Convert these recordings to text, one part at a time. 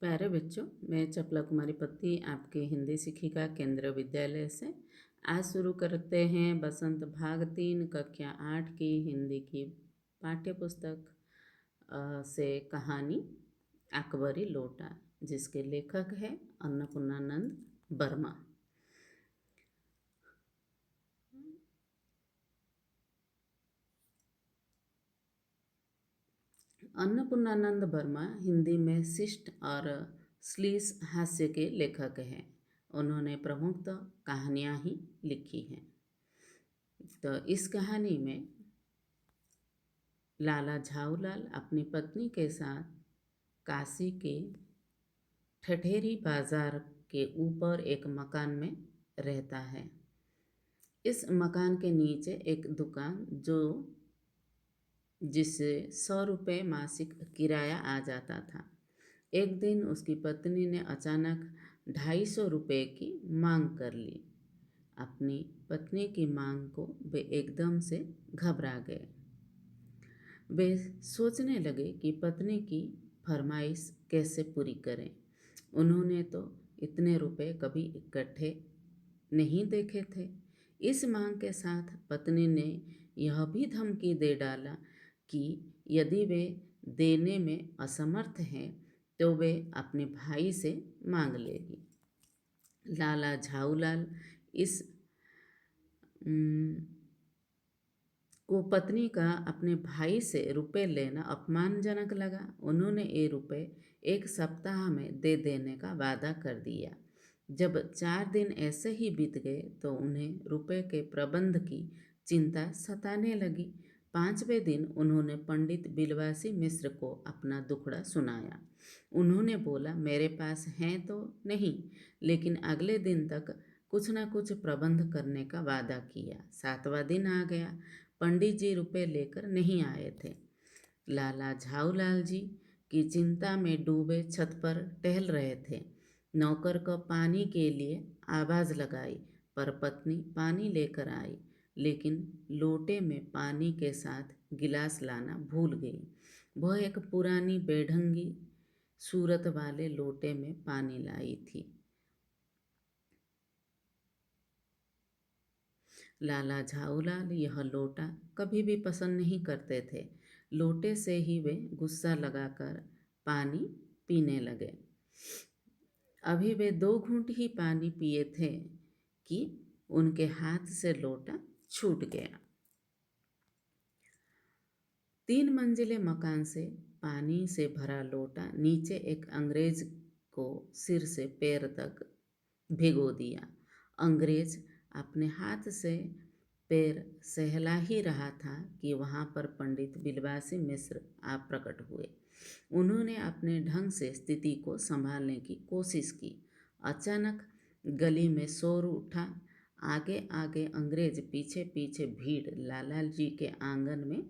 प्यारे बच्चों, मैं चपला कुमारी पत्नी आपके हिंदी शिक्षिका केंद्रीय विद्यालय से आज शुरू करते हैं बसंत भाग 3 कक्षा 8 की हिंदी की पाठ्य पुस्तक से कहानी अकबरी लोटा, जिसके लेखक हैं अन्नपूर्णानंद वर्मा। अन्नपूर्णानंद वर्मा हिंदी में शिष्ट और श्लीष हास्य के लेखक हैं। उन्होंने प्रमुखतः कहानियाँ ही लिखी हैं। तो इस कहानी में लाला झाऊलाल अपनी पत्नी के साथ काशी के ठठेरी बाजार के ऊपर एक मकान में रहता है। इस मकान के नीचे एक दुकान जिससे 100 रुपये मासिक किराया आ जाता था। एक दिन उसकी पत्नी ने अचानक 250 रुपये की मांग कर ली। अपनी पत्नी की मांग को वे एकदम से घबरा गए। वे सोचने लगे कि पत्नी की फरमाइश कैसे पूरी करें। उन्होंने तो इतने रुपए कभी इकट्ठे नहीं देखे थे। इस मांग के साथ पत्नी ने यह भी धमकी दे डाला कि यदि वे देने में असमर्थ हैं तो वे अपने भाई से मांग लेगी। लाला झाऊलाल इस को पत्नी का अपने भाई से रुपए लेना अपमानजनक लगा। उन्होंने ये रुपए 1 सप्ताह में दे देने का वादा कर दिया। जब 4 दिन ऐसे ही बीत गए तो उन्हें रुपए के प्रबंध की चिंता सताने लगी। 5वें दिन उन्होंने पंडित बिलवासी मिश्र को अपना दुखड़ा सुनाया। उन्होंने बोला, मेरे पास हैं तो नहीं, लेकिन अगले दिन तक कुछ न कुछ प्रबंध करने का वादा किया। 7वां दिन आ गया। पंडित जी रुपए लेकर नहीं आए थे। लाला झाऊलाल जी की चिंता में डूबे छत पर टहल रहे थे। नौकर को पानी के लिए आवाज़ लगाई, पर पत्नी पानी लेकर आई, लेकिन लोटे में पानी के साथ गिलास लाना भूल गई। वह एक पुरानी बेढंगी सूरत वाले लोटे में पानी लाई थी। लाला झाऊलाल यह लोटा कभी भी पसंद नहीं करते थे। लोटे से ही वे गुस्सा लगाकर पानी पीने लगे। अभी वे 2 घूंट ही पानी पिए थे कि उनके हाथ से लोटा छूट गया। 3 मंजिले मकान से पानी से भरा लोटा नीचे एक अंग्रेज को सिर से पैर तक भिगो दिया। अंग्रेज अपने हाथ से पैर सहला ही रहा था कि वहाँ पर पंडित बिलवासी मिश्र आप प्रकट हुए। उन्होंने अपने ढंग से स्थिति को संभालने की कोशिश की। अचानक गली में शोर उठा। आगे आगे अंग्रेज, पीछे पीछे भीड़ लाला जी के आंगन में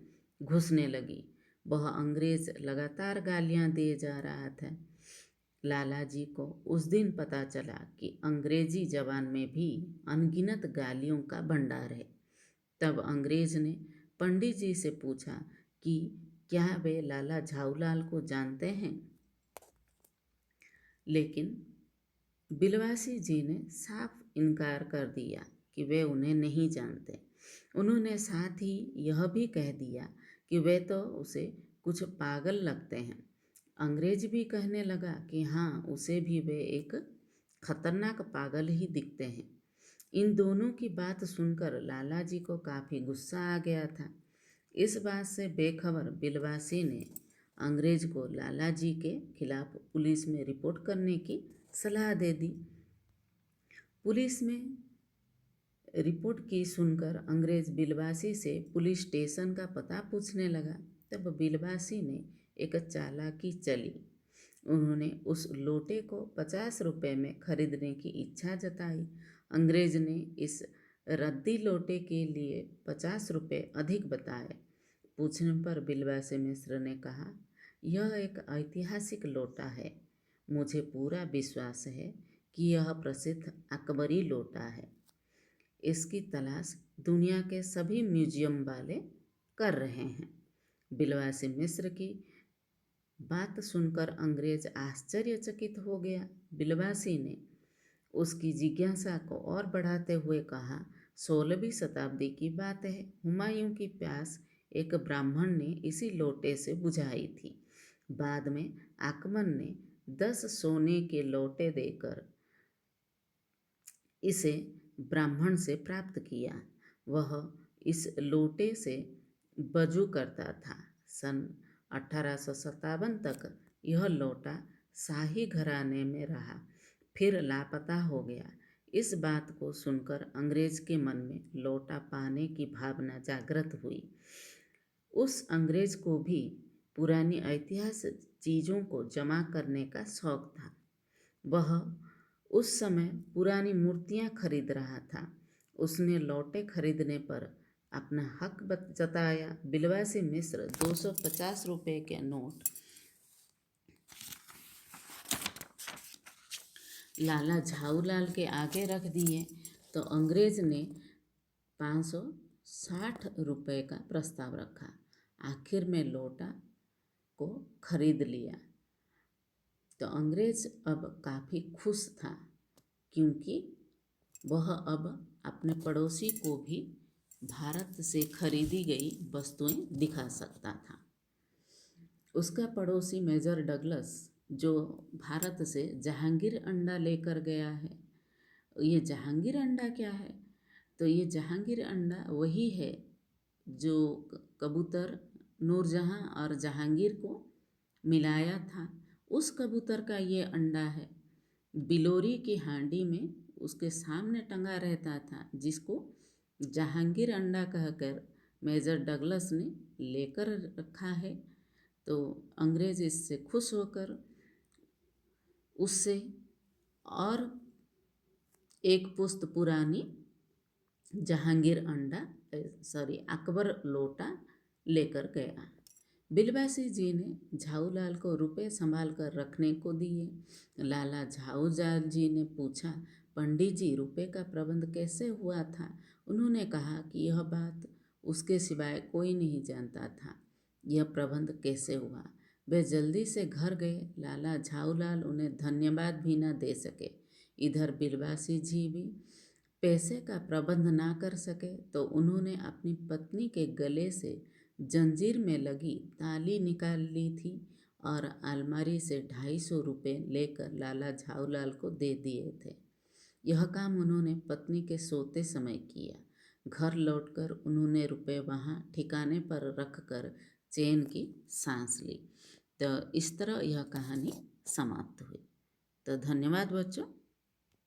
घुसने लगी। वह अंग्रेज लगातार गालियां दिए जा रहा था। लाला जी को उस दिन पता चला कि अंग्रेजी जबान में भी अनगिनत गालियों का भंडार है। तब अंग्रेज ने पंडित जी से पूछा कि क्या वे लाला झाऊलाल को जानते हैं, लेकिन बिलवासी जी ने साफ इनकार कर दिया कि वे उन्हें नहीं जानते। उन्होंने साथ ही यह भी कह दिया कि वे तो उसे कुछ पागल लगते हैं। अंग्रेज भी कहने लगा कि हाँ, उसे भी वे एक खतरनाक पागल ही दिखते हैं। इन दोनों की बात सुनकर लाला जी को काफ़ी गुस्सा आ गया था। इस बात से बेखबर बिलवासी ने अंग्रेज को लाला जी के खिलाफ पुलिस में रिपोर्ट करने की सलाह दे दी। पुलिस में रिपोर्ट की सुनकर अंग्रेज बिलवासी से पुलिस स्टेशन का पता पूछने लगा। तब बिलवासी ने एक चालाकी चली। उन्होंने उस लोटे को 50 रुपये में खरीदने की इच्छा जताई। अंग्रेज ने इस रद्दी लोटे के लिए 50 रुपये अधिक बताए। पूछने पर बिलवासी मिश्र ने कहा, यह एक ऐतिहासिक लोटा है। मुझे पूरा विश्वास है कि यह प्रसिद्ध अकबरी लोटा है। इसकी तलाश दुनिया के सभी म्यूजियम वाले कर रहे हैं। बिलवासी मिश्र की बात सुनकर अंग्रेज आश्चर्यचकित हो गया। बिलवासी ने उसकी जिज्ञासा को और बढ़ाते हुए कहा, 16वीं शताब्दी की बात है, हुमायूं की प्यास एक ब्राह्मण ने इसी लोटे से बुझाई थी। बाद में आकमन ने 10 सोने के लोटे देकर इसे ब्राह्मण से प्राप्त किया। वह इस लोटे से वजू करता था। सन 1857 तक यह लोटा शाही घराने में रहा, फिर लापता हो गया। इस बात को सुनकर अंग्रेज के मन में लोटा पाने की भावना जागृत हुई। उस अंग्रेज को भी पुरानी ऐतिहासिक चीज़ों को जमा करने का शौक था। वह उस समय पुरानी मूर्तियां खरीद रहा था। उसने लौटे खरीदने पर अपना हक जताया। बिलवासी मिश्र 250 रुपये के नोट लाला झाऊलाल के आगे रख दिए तो अंग्रेज ने 560 रुपये का प्रस्ताव रखा। आखिर में लोटा को खरीद लिया तो अंग्रेज अब काफ़ी खुश था, क्योंकि वह अब अपने पड़ोसी को भी भारत से खरीदी गई वस्तुएं दिखा सकता था। उसका पड़ोसी मेजर डगलस, जो भारत से जहांगीर अंडा लेकर गया है। ये जहांगीर अंडा क्या है? तो ये जहांगीर अंडा वही है जो कबूतर नूरजहां और जहांगीर को मिलाया था। उस कबूतर का ये अंडा है। बिलोरी की हांडी में उसके सामने टंगा रहता था, जिसको जहांगीर अंडा कहकर मेजर डगलस ने लेकर रखा है। तो अंग्रेज इससे खुश होकर उससे और एक पुश्त पुरानी जहांगीर अकबर लोटा लेकर गया। बिलवासी जी ने झाऊलाल को रुपए संभाल कर रखने को दिए। लाला झाऊलाल जी ने पूछा, पंडित जी, रुपए का प्रबंध कैसे हुआ था? उन्होंने कहा कि यह बात उसके सिवाय कोई नहीं जानता था, यह प्रबंध कैसे हुआ। वे जल्दी से घर गए। लाला झाऊलाल उन्हें धन्यवाद भी न दे सके। इधर बिलवासी जी भी पैसे का प्रबंध ना कर सके तो उन्होंने अपनी पत्नी के गले से जंजीर में लगी ताली निकाल ली थी और अलमारी से 250 रुपये लेकर लाला झाऊलाल को दे दिए थे। यह काम उन्होंने पत्नी के सोते समय किया। घर लौटकर उन्होंने रुपए वहाँ ठिकाने पर रखकर चैन की सांस ली। तो इस तरह यह कहानी समाप्त हुई। तो धन्यवाद बच्चों।